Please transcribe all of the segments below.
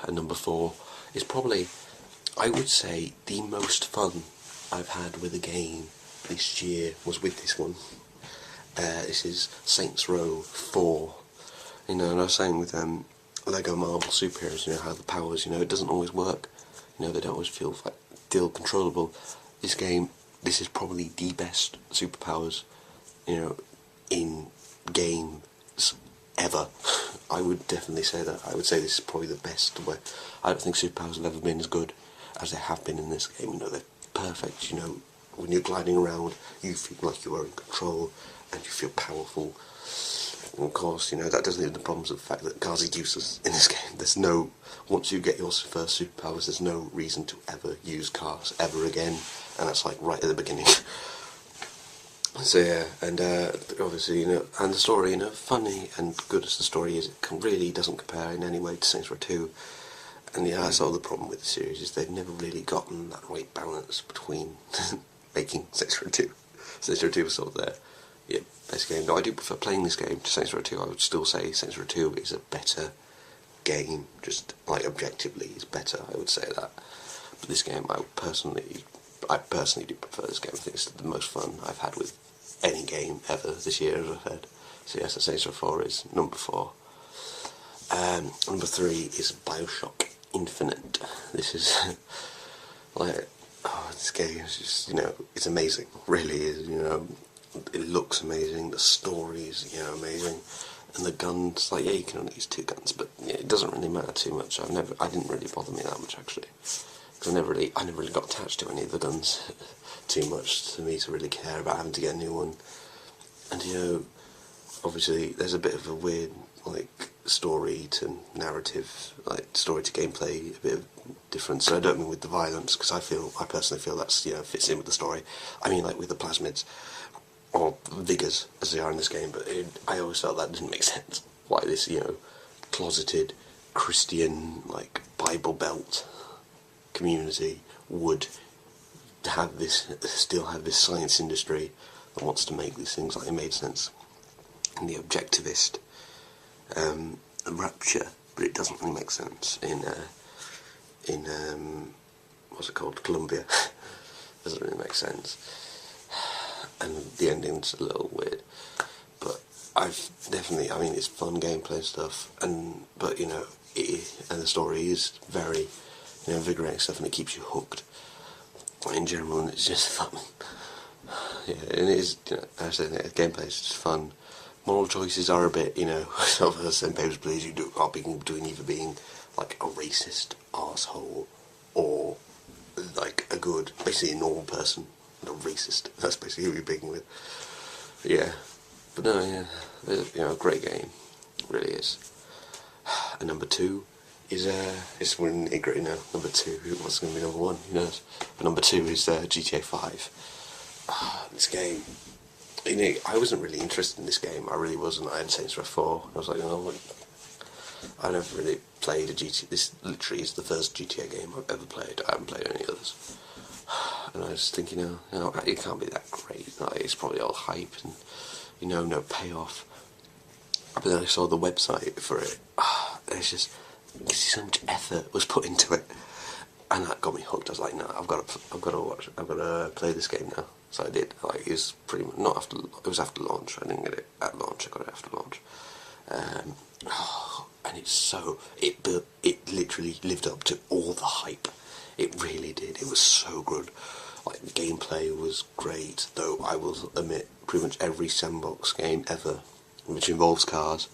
And number 4 is probably, I would say, the most fun I've had with a game this year was with this one. This is Saints Row 4. You know, and I was saying with Lego Marvel Superheroes, you know, how the powers, you know, it doesn't always work. You know, they don't always feel controllable. This game, this is probably the best superpowers, you know, in games ever. I would definitely say that. I would say this is probably the best way. I don't think superpowers have ever been as good as they have been in this game. You know, they're perfect. You know, when you're gliding around, you feel like you are in control and you feel powerful. And of course, you know, that doesn't leave the problems of the fact that cars are useless in this game. There's no, once you get your first superpowers, there's no reason to ever use cars ever again, and that's like right at the beginning. So yeah, and obviously, you know, and the story, you know, funny and good as the story is, it really doesn't compare in any way to Saints Row 2. And yeah, that's all the problem with the series, is they've never really gotten that right balance between making Saints Row 2. Saints Row 2 was sort of their, yeah, best game. No, I do prefer playing this game to Saints Row 2. I would still say Saints Row 2 is a better game, just like objectively is better, I would say that. But this game, I personally do prefer this game. I think it's the most fun I've had with any game ever this year, as I've had. So yes, Saints Row 4 is number 4. Number 3 is Bioshock Infinite. This is like, oh, this game is just, you know, it's amazing. Really is, you know. It looks amazing. The story is, you know, amazing. And the guns, like, yeah, you can only use 2 guns, but yeah, it doesn't really matter too much. I didn't really bother me that much actually, because I never really got attached to any of the guns too much for me to really care about having to get a new one. And you know, obviously there's a bit of a weird, like, story to narrative, like story to gameplay, a bit of difference. So I don't mean with the violence, because I personally feel that's, you know, fits in with the story. I mean, like with the plasmids, or Vigors as they are in this game, but I always felt that didn't make sense. Why this, you know, closeted Christian, like, Bible Belt community would have this, still have this science industry that wants to make these things. Like, it made sense. And the objectivist Rapture, but it doesn't really make sense in what's it called, Columbia. Doesn't really make sense. And the ending's a little weird, but I've definitely, I mean, it's fun gameplay stuff, but you know, and the story is very, you know, invigorating stuff, and it keeps you hooked in general, and it's just fun. Yeah, and it is, you know, as I say, the gameplay is just fun. Moral choices are a bit, you know, sort of the same Papers, Please. You are between either being like a racist arsehole or like a good, basically a normal person. Not racist. That's basically who you're being with. Yeah, but no, yeah, you know, a great game, it really is. And number 2 is it's when it great now. Number 2, what's going to be number 1? Who knows? But number 2 is GTA 5. This game, you know, I wasn't really interested in this game. I really wasn't. I had Saints Row 4. I was like, you know, I never really played a GTA. This literally is the first GTA game I've ever played. I haven't played any others. And I was thinking, you know, it can't be that great. Like, it's probably all hype and, you know, no payoff. But then I saw the website for it. It's just, you see so much effort was put into it, and that got me hooked. I was like, no, I've got to play this game now. So I did. Like, it was pretty much not after. It was after launch. I didn't get it at launch. I got it after launch. And it's so it literally lived up to all the hype. It really did. It was so good. Like, the gameplay was great, though I will admit, pretty much every sandbox game ever, which involves cars,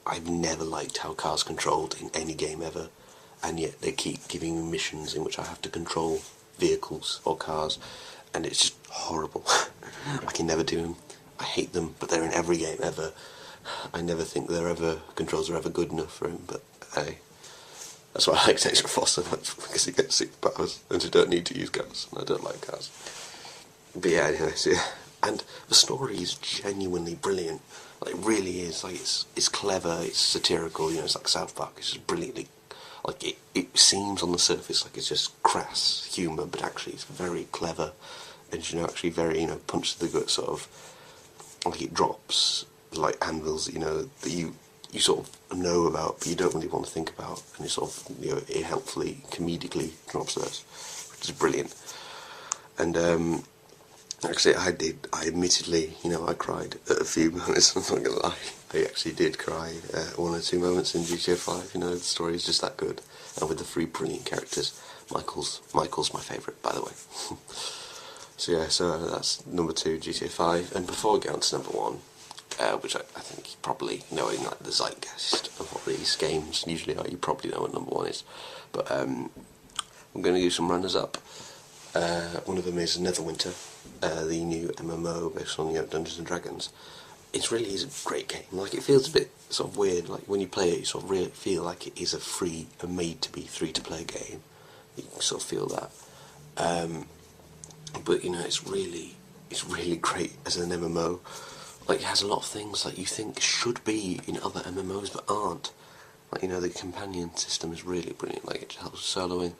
I've never liked how cars controlled in any game ever, and yet they keep giving me missions in which I have to control vehicles or cars, and it's just horrible. I can never do them. I hate them, but they're in every game ever. I never think controls are ever good enough for him, but hey. That's why I like Saints Row 4 so much, because you get superpowers and you don't need to use cars, and I don't like cars. But yeah, anyway, so yeah. And the story is genuinely brilliant. Like, it really is. Like, it's clever, it's satirical, you know, it's like South Park. It's just brilliantly, like, it seems on the surface like it's just crass humour, but actually it's very clever, and, you know, actually very, you know, punch to the gut sort of, like, it drops like anvils, you know, that you you sort of know about, but you don't really want to think about, and it sort of, you know, it helpfully, comedically drops those, which is brilliant. And actually, I admittedly, you know, I cried at a few moments. I'm not gonna lie, I actually did cry at one or two moments in GTA 5. You know, the story is just that good, and with the three brilliant characters. Michael's my favourite, by the way. So yeah, so that's number 2, GTA 5. And before we get on to number 1, which I think you probably, knowing like the zeitgeist of what these games usually are, you probably know what number 1 is. But I'm going to do some runners-up. One of them is Neverwinter, the new MMO based on, you know, Dungeons and Dragons. It really is a great game. Like, it feels a bit sort of weird. Like, when you play it, you sort of really feel like it is a made-to-be free-to-play game. You can sort of feel that. But, you know, it's really great as an MMO. Like, it has a lot of things that you think should be in other MMOs but aren't. Like, you know, the companion system is really brilliant. Like, it helps soloing.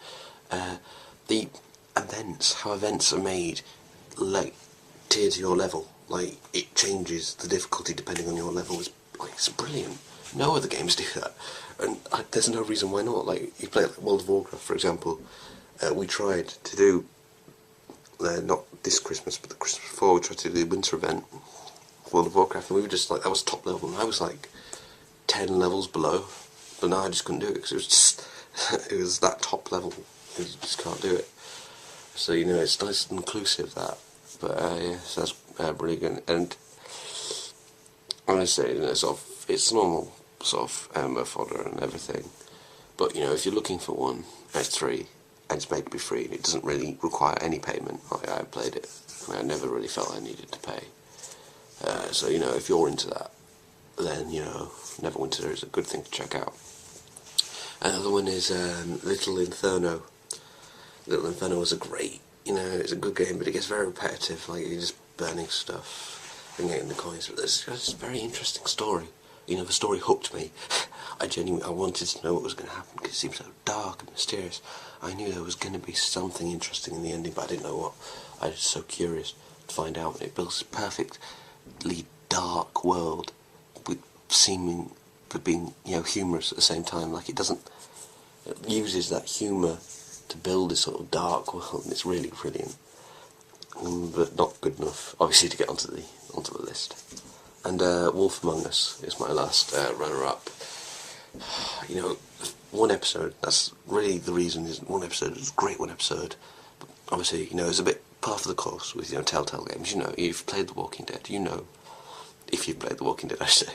The events, how events are made, like, tiered to your level. Like, it changes the difficulty depending on your level. It's brilliant. No other games do that. And there's no reason why not. Like, you play like World of Warcraft, for example. We tried to do, not this Christmas, but the Christmas before, we tried to do the winter event, World of Warcraft, and we were just like, that was top level, and I was like 10 levels below, but no, I just couldn't do it, because it was just, it was that top level, you just can't do it. So, you know, it's nice and inclusive, that, but yeah, so that's really good. And honestly, you know, sort of, it's normal sort of MMO fodder and everything, but, you know, if you're looking for one, it's free, and it's made to be free, and it doesn't really require any payment. I played it, and I never really felt I needed to pay. So, you know, if you're into that, then, you know, Neverwinter is a good thing to check out. Another one is Little Inferno. Little Inferno is a great, you know, it's a good game, but it gets very repetitive. Like, you're just burning stuff and getting the coins. But there's just a very interesting story. You know, the story hooked me. I wanted to know what was going to happen, because it seemed so dark and mysterious. I knew there was going to be something interesting in the ending, but I didn't know what. I was so curious to find out. And it builds a perfectly dark world, with seeming but being, you know, humorous at the same time. Like, it uses that humour to build this sort of dark world, and it's really brilliant. But not good enough, obviously, to get onto the list. And Wolf Among Us is my last runner-up. You know, one episode, that's really the reason, is one episode, it's a great one episode. But obviously, you know, it's a bit par for the course with, you know, Telltale games. You know, you've played The Walking Dead, you know, if you've played The Walking Dead, I say,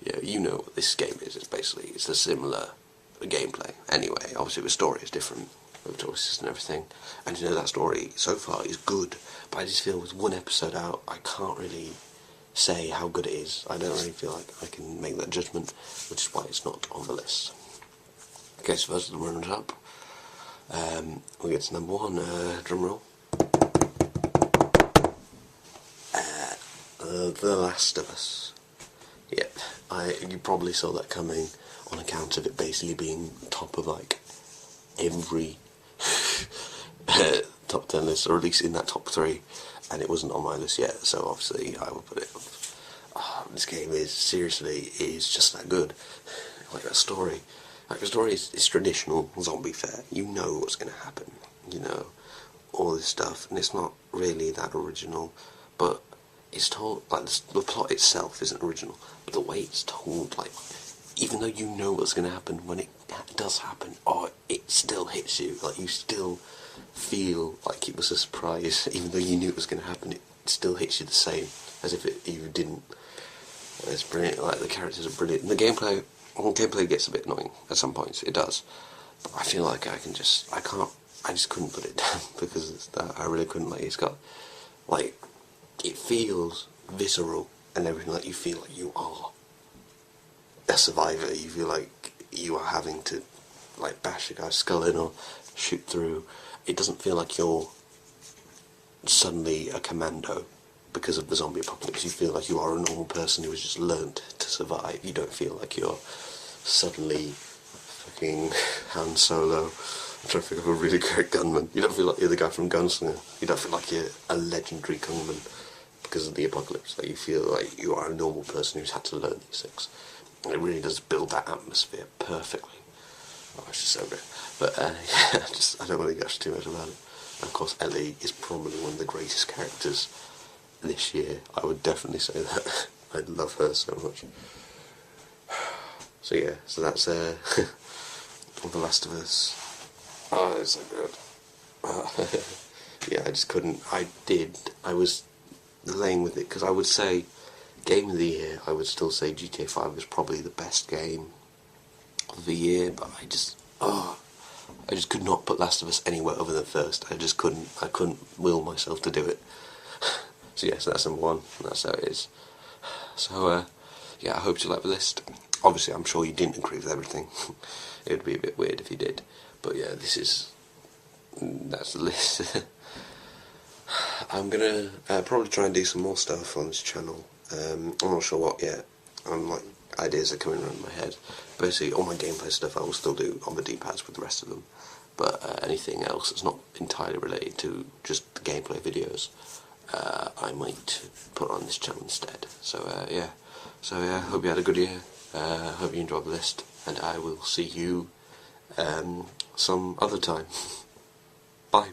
yeah, you know what this game is. It's a similar gameplay. Anyway, obviously the story is different, with choices and everything. And, you know, that story, so far, is good. But I just feel with one episode out, I can't really say how good it is. I don't really feel like I can make that judgment, which is why it's not on the list. Okay, so those are the runners up. We get to number 1, drum roll. The Last of Us. Yep, you probably saw that coming on account of it basically being top of like every top 10 list, or at least in that top 3, and it wasn't on my list yet, so obviously I will put it up. This game is just that good. Like, that story. Like, the story is traditional zombie fare. You know what's going to happen. You know, all this stuff, and it's not really that original, but it's told, like, the plot itself isn't original, but the way it's told, like, even though you know what's going to happen, when it does happen, it still hits you. Like, you still feel like it was a surprise, even though you knew it was going to happen. It still hits you the same as if you didn't. It's brilliant. Like, the characters are brilliant. And the gameplay gets a bit annoying at some points. It does, but I feel like I just couldn't put it down because I really couldn't. Like, it's got, like, it feels visceral and everything. Like, you feel like you are a survivor. You feel like you are having to, like, bash a guy's skull in or shoot through. It doesn't feel like you're suddenly a commando because of the zombie apocalypse. You feel like you are a normal person who has just learnt to survive. You don't feel like you're suddenly fucking Han Solo. I'm trying to think of a really great gunman. You don't feel like you're the guy from Gunslinger. You don't feel like you're a legendary gunman because of the apocalypse. Like, you feel like you are a normal person who's had to learn these things. It really does build that atmosphere perfectly. Oh, it's just so good. But yeah, I don't want to gush too much about it. And of course, Ellie is probably one of the greatest characters this year. I would definitely say that. I love her so much. So yeah, so that's The Last of Us. Oh, it's so good. Yeah, I just couldn't. I was laying with it because I would say game of the year. I would still say GTA 5 is probably the best game of the year, but I just could not put Last of Us anywhere other than first. I just couldn't. I couldn't will myself to do it. So yes, that's number one. And that's how it is. So yeah, I hope you like the list. Obviously, I'm sure you didn't agree with everything. It would be a bit weird if you did. But yeah, that's the list. I'm gonna probably try and do some more stuff on this channel. I'm not sure what yet. Ideas are coming around my head. Basically, all my gameplay stuff I will still do on the D-pads with the rest of them. But anything else that's not entirely related to just the gameplay videos, I might put on this channel instead. So yeah. So yeah, hope you had a good year. Hope you enjoyed the list, and I will see you some other time. Bye.